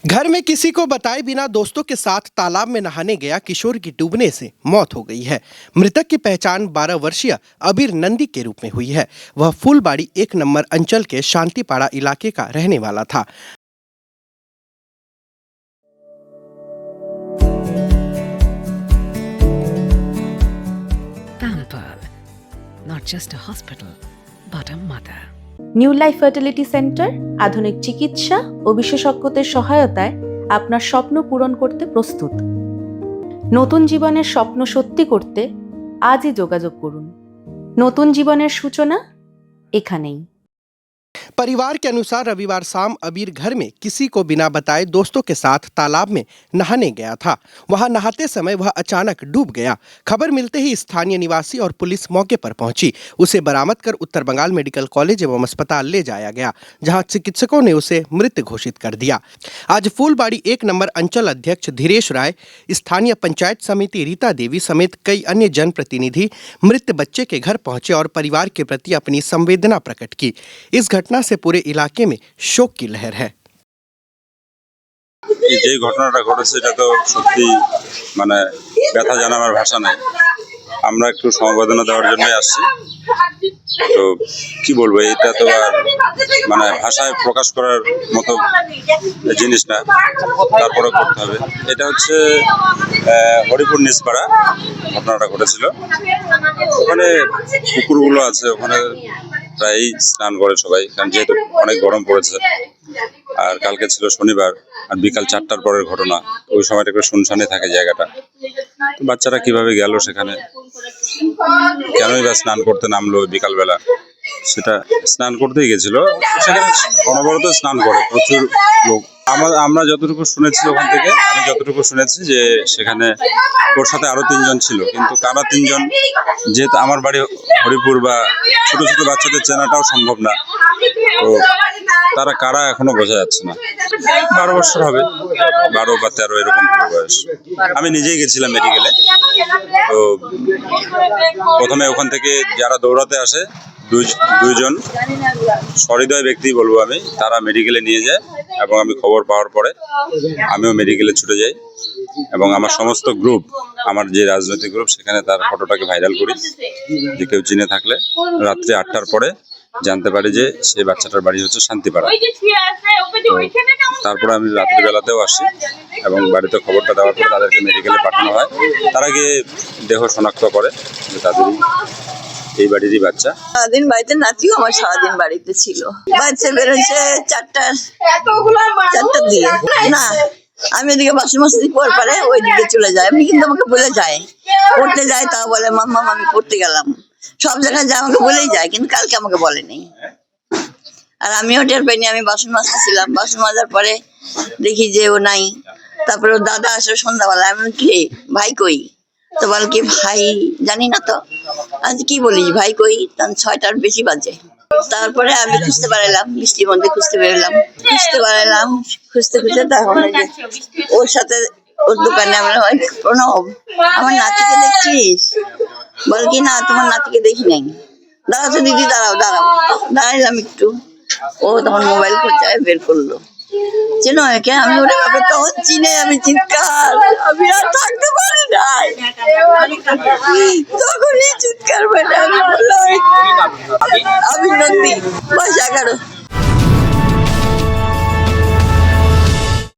घर में किसी को बताए बिना दोस्तों के साथ तालाब में नहाने गया किशोर की डूबने से मौत हो गई है। मृतक की पहचान 12 वर्षीय अबीर नंदी के रूप में हुई है। वह फूलबाड़ी 1 नंबर अंचल के शांतिपाड़ा इलाके का रहने वाला था। Pamper, not just a hospital, but a mother. New life fertility centre আধুনিক চিকিৎসা ও বিশেষজ্ঞদের সহায়তায় আপনার স্বপ্ন পূরণ করতে প্রস্তুত। নতুন জীবনের স্বপ্ন সত্যি করতে আজই যোগাযোগ করুন। নতুন জীবনের সূচনা এখানেই। परिवार के अनुसार रविवार शाम अबीर घर में किसी को बिना बताए दोस्तों के साथ तालाब में नहाने गया था। वहां नहाते समय वह अचानक डूब गया। खबर मिलते ही स्थानीय निवासी और पुलिस मौके पर पहुंची। उसे बरामद कर उत्तर बंगाल मेडिकल कॉलेज एवं अस्पताल ले जाया गया, जहां चिकित्सकों ने उसे मृत घोषित कर दिया। आज फूलबाड़ी 1 नंबर अंचल अध्यक्ष धीरेश राय, स्थानीय पंचायत समिति रीता देवी समेत कई अन्य जनप्रतिनिधि मृत बच्चे के घर पहुंचे और परिवार के प्रति अपनी संवेदना प्रकट की। इस घटना से पूरे इलाके में शोक की लहर है। যে ঘটনাটা ঘটেছে এটা তো সত্যি মানে ব্যথা জানাবার ভাষা নাই। আমরা একটু সমবেদনা দেওয়ার জন্যই আসছি। তো কি বলবো, এটা তো আর মানে ভাষায় প্রকাশ করার মতো জিনিস না, তারপরে করতে হবে। এটা হচ্ছে হরিপুর নিচপাড়া ঘটনাটা ঘটেছিল। ওখানে পুকুরগুলো আছে, ওখানে প্রায়ই স্নান করে সবাই, কারণ যেহেতু অনেক গরম পড়েছে। আর কালকে ছিল শনিবার, আর বিকাল 4টার পরের ঘটনা। ওই সময়টা একটু শুনশানি থাকে জায়গাটা। তো বাচ্চারা কিভাবে গেল সেখানে, কেনই বা স্নান করতে নামলো বিকালবেলা, সেটা স্নান করতেই গেছিল। সেখানে অনবরত স্নান করে প্রচুর লোক। আমরা যতটুকু শুনেছি ওখান থেকে, আমি যতটুকু শুনেছি যে সেখানে ওর সাথে আরো 3 জন ছিল, কিন্তু কারা 3 জন, যেহেতু আমার বাড়ি হরিপুর বা ছোট ছোট বাচ্চাদের চেনাটাও সম্ভব না, তো তারা কারা এখনো বোঝা যাচ্ছে না। 12 বছর হবে, 12 বা 13 এরকম হবে বয়স। আমি নিজেই গেছিলাম মেডিকেলে। তো প্রথমে ওখান থেকে যারা দৌড়াতে আসে দুইজন সহৃদয় ব্যক্তি বলবো আমি, তারা মেডিকেলে নিয়ে যায় এবং আমি খবর পাওয়ার পরে আমিও মেডিকেলে ছুটে যাই এবং আমার সমস্ত গ্রুপ, আমার যে রাজনৈতিক গ্রুপ, সেখানে তার ফটোটাকে ভাইরাল করি যে কেউ চিনে থাকলে। রাত্রি 8টার পরে জানতে পারি যে সেই বাচ্চাটার বাড়ি হচ্ছে শান্তিপাড়া। তারপরে আমি রাত্রিবেলাতেও আসি এবং বাড়িতে খবরটা দেওয়ার পর তাদেরকে মেডিকেলে পাঠানো হয়। তারা গিয়ে দেহ শনাক্ত করে যে তাদের এই বাড়িরই বাচ্চা। সারাদিন বাড়িতে নাতিও আমার সারাদিন বাড়িতে ছিল। বাচ্চা বেরোচ্ছে 4টার দিয়ে। না, আমি এদিকে বাসন মাসি পর পারে ওই দিকে চলে যায়। আমি কিন্তু আমাকে বলে যায়, পড়তে যায়, তাও বলে মাম্মা আমি পড়তে গেলাম। সব জায়গায় যা আমাকে বলেই যায়, কিন্তু কালকে আমাকে বলেনি। আর আমিও টের পাইনি। আমি বাসন মাজতেছিলাম, বাসন মাজার পরে দেখি যে ও নাই। তারপরে ওর দাদা আসে সন্ধ্যাবেলা। আমি কি ভাই কই? তো বল কি ভাই জানি না তো। আজ কি বলিস ভাই কই? তখন 6টার বেশি বাজে। তারপরে আমি খুঁজতে পারলাম, বৃষ্টির মধ্যে খুঁজতে পারলাম, খুঁজতে তখন ওর সাথে ওর দোকানে আমরা প্রণব আমার নাতিকে দেখছিস? বল কি না তোমার নাতিকে দেখি নাই। দাঁড়াও তো দিদি, দাঁড়াইলাম একটু। ও তখন মোবাইল খুঁজে বের করলো। চেনো একে? আমি ওটা তখন চিনে আমি চিৎকার, আমি আর থাকতে পারি নাই। তখনই চিৎকার করে আমি বললাম আমি নন্দী, বয়স 11।